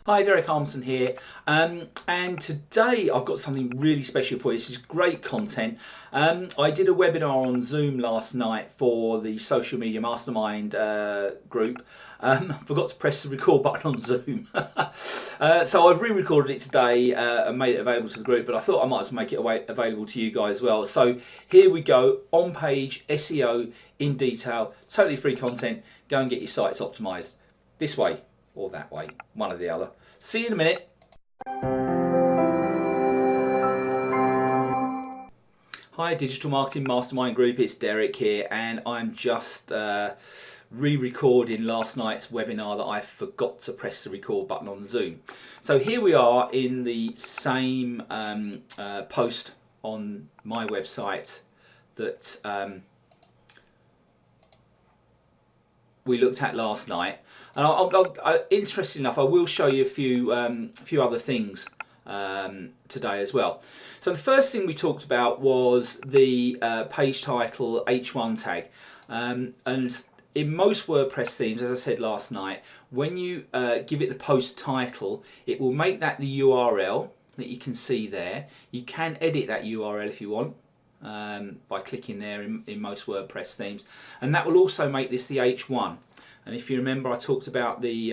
Hi, Derek Armstrong here, and today I've got something really special for you. This is great content. I did a webinar on Zoom last night for the Social Media Mastermind group. Forgot to press the record button on Zoom. So I've re-recorded it today and made it available to the group, but I thought I might as well make it available to you guys as well. So here we go, on page SEO in detail, totally free content. Go and get your sites optimized this way or that way, one or the other. See you in a minute. Hi, Digital Marketing Mastermind Group, it's Derek here, and I'm just re-recording last night's webinar that I forgot to press the record button on Zoom. So here we are in the same post on my website that we looked at last night, and interesting enough, I will show you a few other things today as well. So the first thing we talked about was the page title H1 tag, and in most WordPress themes, as I said last night, when you give it the post title, it will make that the URL that you can see there. You can edit that URL if you want. By clicking there in most WordPress themes, and that will also make this the H1. And if you remember, I talked about the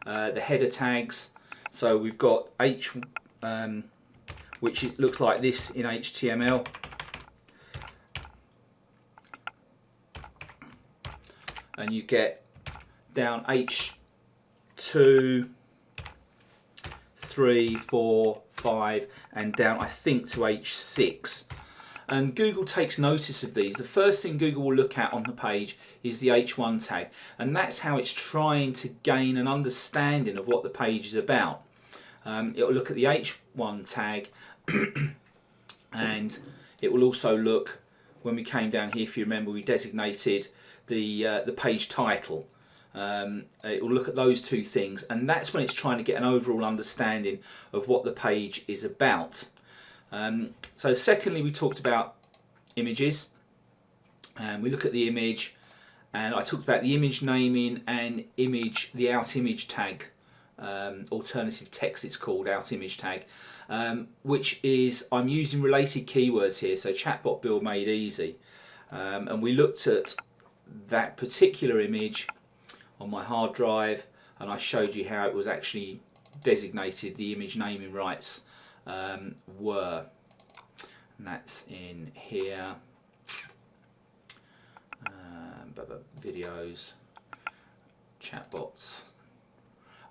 header tags. So we've got H, which looks like this in HTML, and you get down H2, 3, 4, 5, and down I think to H6. And Google takes notice of these. The first thing Google will look at on the page is the H1 tag, and that's how it's trying to gain an understanding of what the page is about. It will look at the H1 tag, and it will also look, when we came down here, if you remember, we designated the page title. It will look at those two things, and that's when it's trying to get an overall understanding of what the page is about. So secondly, we talked about images, and we look at the image, and I talked about the image naming and the out image tag, alternative text it's called, out image tag, which is, I'm using related keywords here, so chatbot build made easy, and we looked at that particular image on my hard drive, and I showed you how it was actually designated, the image naming rights were, and that's in here, videos, chatbots,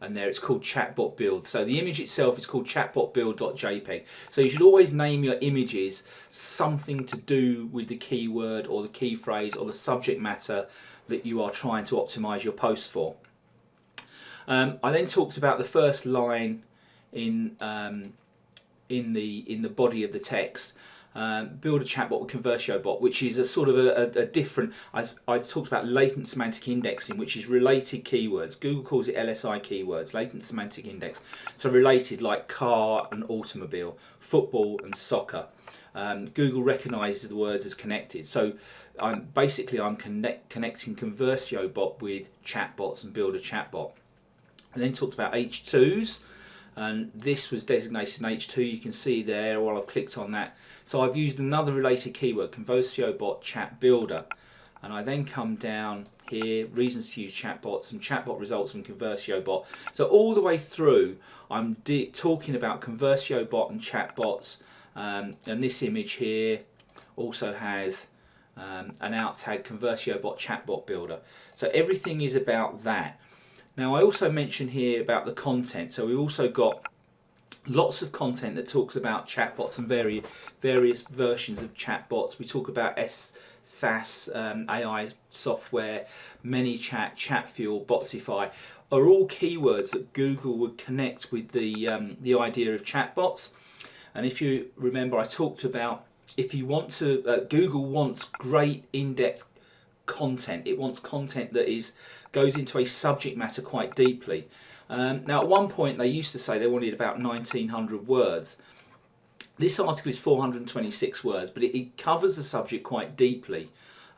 and there it's called chatbot build. So the image itself is called chatbotbuild.jpg. So you should always name your images something to do with the keyword or the key phrase or the subject matter that you are trying to optimize your post for. I then talked about the first line in the body of the text, build a chatbot with Conversio bot, which is a sort of a different, I talked about latent semantic indexing, which is related keywords. Google calls it LSI keywords, latent semantic index. So related, like car and automobile, football and soccer. Google recognizes the words as connected. So I'm connecting Conversio bot with chatbots and build a chatbot. And then talked about H2s, and this was designated in H2, you can see there while I've clicked on that. So I've used another related keyword, Conversio bot chat builder, and I then come down here, reasons to use chatbots, and chatbot results from Conversio bot. So all the way through I'm talking about Conversio bot and chatbots, and this image here also has an out tag, Conversio bot chatbot builder. So everything is about that. Now I also mentioned here about the content, so we've also got lots of content that talks about chatbots and various versions of chatbots. We talk about SaaS, AI software, ManyChat, ChatFuel, Botsify, are all keywords that Google would connect with the idea of chatbots. And if you remember, I talked about, if you want to, Google wants great in-depth content. It wants content that goes into a subject matter quite deeply. Now at one point they used to say they wanted about 1900 words. This article is 426 words, but it covers the subject quite deeply.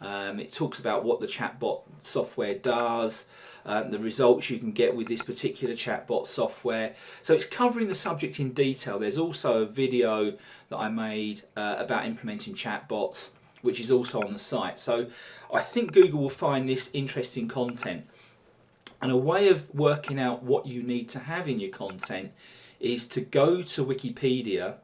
It talks about what the chatbot software does, the results you can get with this particular chatbot software. So it's covering the subject in detail. There's also a video that I made about implementing chatbots, which is also on the site. So I think Google will find this interesting content. And a way of working out what you need to have in your content is to go to Wikipedia,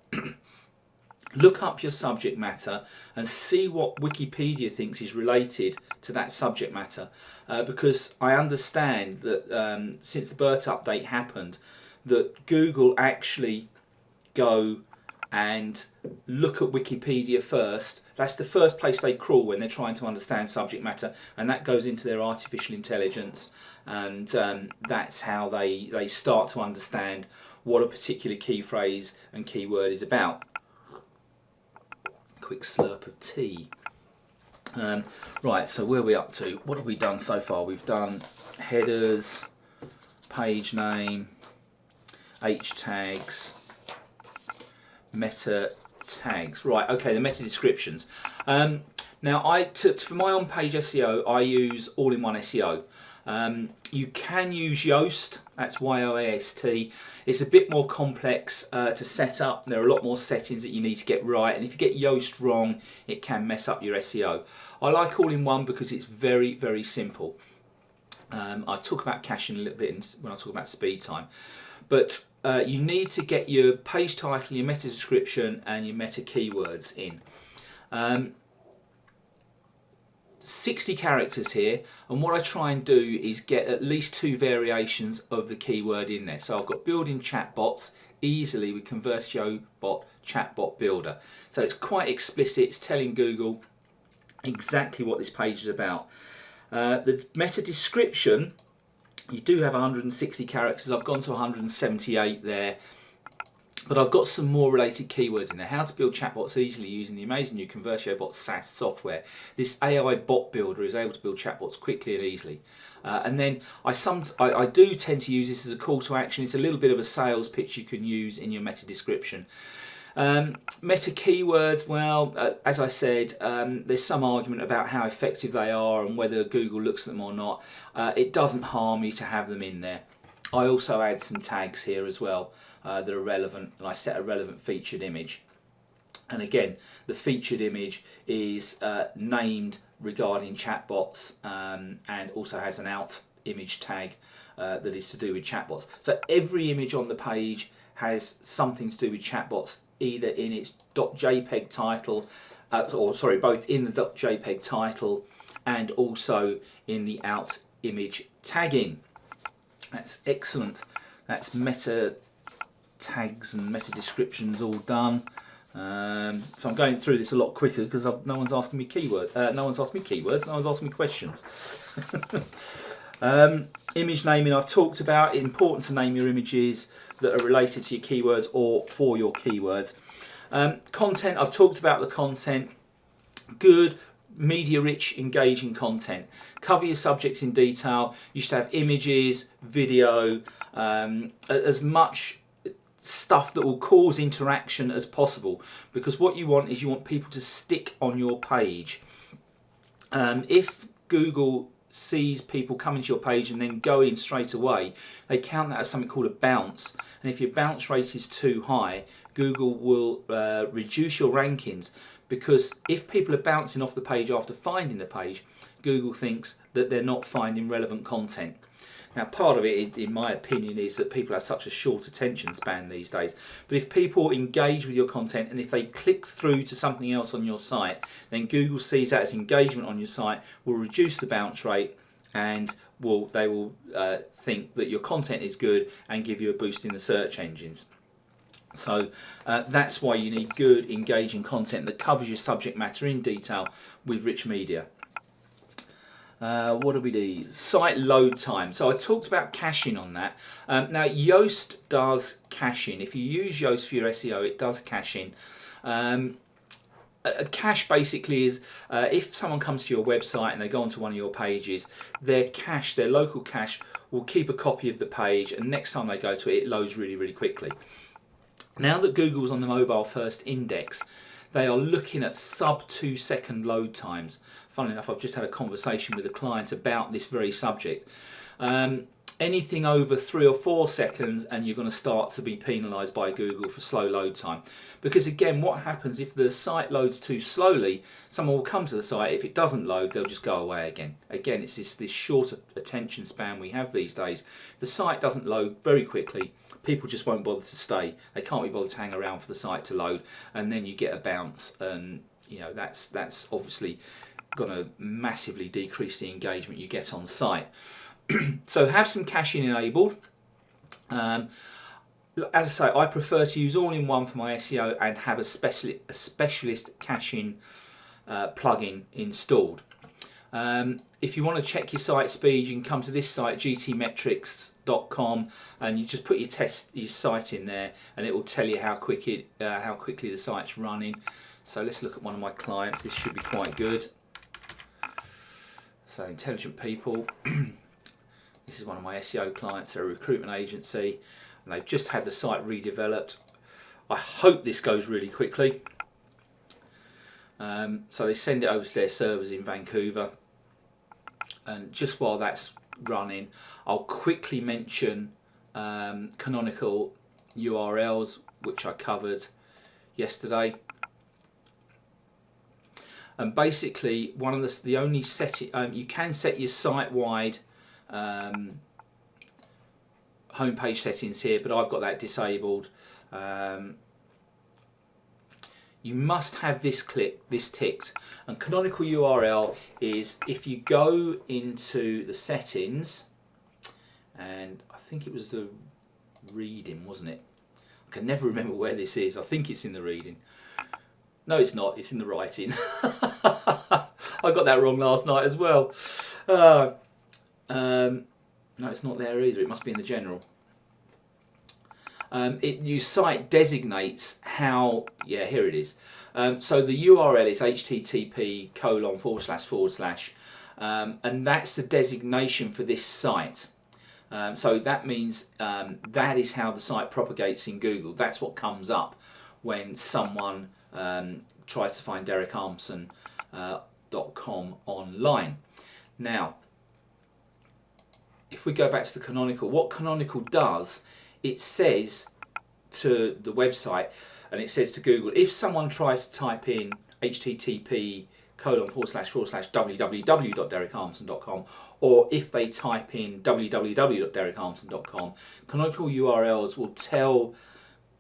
look up your subject matter and see what Wikipedia thinks is related to that subject matter. Because I understand that since the BERT update happened, that Google actually go and look at Wikipedia first. That's the first place they crawl when they're trying to understand subject matter, and that goes into their artificial intelligence, and that's how they start to understand what a particular key phrase and keyword is about. Quick slurp of tea. Right, so where are we up to? What have we done so far? We've done headers, page name, H tags, meta tags. Right, okay, the meta descriptions. Now, for my on-page SEO, I use all-in-one SEO. You can use Yoast, that's Yoast. It's a bit more complex to set up. There are a lot more settings that you need to get right, and if you get Yoast wrong, it can mess up your SEO. I like all-in-one because it's very, very simple. I talk about caching a little bit when I talk about speed time, but you need to get your page title, your meta description, and your meta keywords in. 60 characters here, and what I try and do is get at least 2 variations of the keyword in there. So I've got building chatbots easily with ConversioBot Chatbot Builder. So it's quite explicit, it's telling Google exactly what this page is about. The meta description, you do have 160 characters. I've gone to 178 there. But I've got some more related keywords in there. How to build chatbots easily using the amazing new ConversioBot SaaS software. This AI bot builder is able to build chatbots quickly and easily. And then I do tend to use this as a call to action. It's a little bit of a sales pitch you can use in your meta description. Meta keywords, well, as I said, there's some argument about how effective they are and whether Google looks at them or not. It doesn't harm you to have them in there. I also add some tags here as well that are relevant, and I set a relevant featured image. And again, the featured image is named regarding chatbots and also has an out image tag that is to do with chatbots. So every image on the page has something to do with chatbots, either in its .jpeg title, both in the .jpeg title and also in the out image tagging. That's excellent. That's meta tags and meta descriptions all done. So I'm going through this a lot quicker because no one's asking me keywords. No one's asking me keywords. No one's asking me questions. Image naming I've talked about. It's important to name your images that are related to your keywords or for your keywords. Content, I've talked about the content. Good, media-rich, engaging content. Cover your subjects in detail. You should have images, video, as much stuff that will cause interaction as possible, because what you want is people to stick on your page. If Google sees people coming to your page and then go in straight away, they count that as something called a bounce, and if your bounce rate is too high, Google will reduce your rankings, because if people are bouncing off the page after finding the page, Google thinks that they're not finding relevant content. Now, part of it, in my opinion, is that people have such a short attention span these days. But if people engage with your content and if they click through to something else on your site, then Google sees that as engagement on your site, will reduce the bounce rate, and they will think that your content is good and give you a boost in the search engines. So that's why you need good, engaging content that covers your subject matter in detail with rich media. What do we do? Site load time. So I talked about caching on that. Now, Yoast does caching. If you use Yoast for your SEO, it does caching. A cache basically is if someone comes to your website and they go onto one of your pages, their cache, their local cache, will keep a copy of the page, and next time they go to it, it loads really, really quickly. Now that Google's on the mobile first index, they are looking at sub 2-second load times. Funnily enough, I've just had a conversation with a client about this very subject. Anything over 3 or 4 seconds and you're going to start to be penalised by Google for slow load time. Because again, what happens if the site loads too slowly, someone will come to the site, if it doesn't load, they'll just go away again. Again, it's this short attention span we have these days. If the site doesn't load very quickly, people just won't bother to stay. They can't be bothered to hang around for the site to load, and then you get a bounce, and you know that's obviously going to massively decrease the engagement you get on site. So have some caching enabled. As I say, I prefer to use all-in-one for my SEO and have a specialist caching plugin installed. If you want to check your site speed, you can come to this site, gtmetrics.com, and you just put your site in there, and it will tell you how quickly the site's running. So let's look at one of my clients. This should be quite good. So Intelligent People. This is one of my SEO clients. They're a recruitment agency, and they've just had the site redeveloped. I hope this goes really quickly. So they send it over to their servers in Vancouver, and just while that's running, I'll quickly mention canonical URLs, which I covered yesterday. And basically, one of the only setting you can set your site-wide homepage settings here, but I've got that disabled. You must have this ticked, and canonical URL is if you go into the settings, and I think it was the reading, wasn't it? I can never remember where this is. I think it's in the reading. No, it's not. It's in the writing. I got that wrong last night as well. No, it's not there either. It must be in the general. Your site designates how. Yeah, here it is. So the URL is http://, and that's the designation for this site. So that means that is how the site propagates in Google. That's what comes up when someone tries to find DerekArmson.com online. Now, if we go back to the canonical, what canonical does, it says to the website, and it says to Google, if someone tries to type in http://www.derekarmson.com, or if they type in www.derekarmson.com, canonical URLs will tell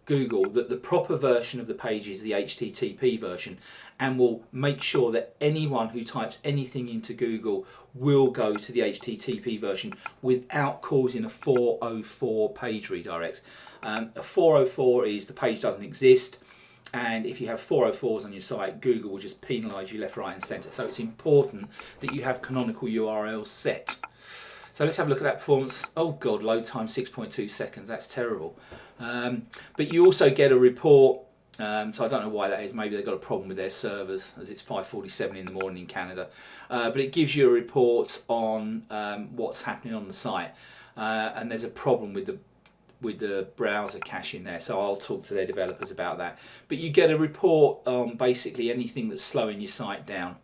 Google that the proper version of the page is the HTTP version, and will make sure that anyone who types anything into Google will go to the HTTP version without causing a 404 page redirect. A 404 is the page doesn't exist, and if you have 404s on your site, Google will just penalise you left, right and centre. So it's important that you have canonical URLs set. So let's have a look at that performance. Oh God, load time 6.2 seconds. That's terrible. But you also get a report. So I don't know why that is. Maybe they've got a problem with their servers, as it's 5:47 in the morning in Canada. But it gives you a report on what's happening on the site, and there's a problem with the browser caching there. So I'll talk to their developers about that. But you get a report on basically anything that's slowing your site down.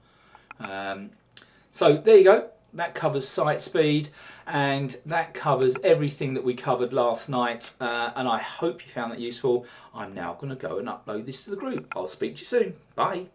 So there you go. That covers site speed, and that covers everything that we covered last night, and I hope you found that useful. I'm now going to go and upload this to the group. I'll speak to you soon. Bye.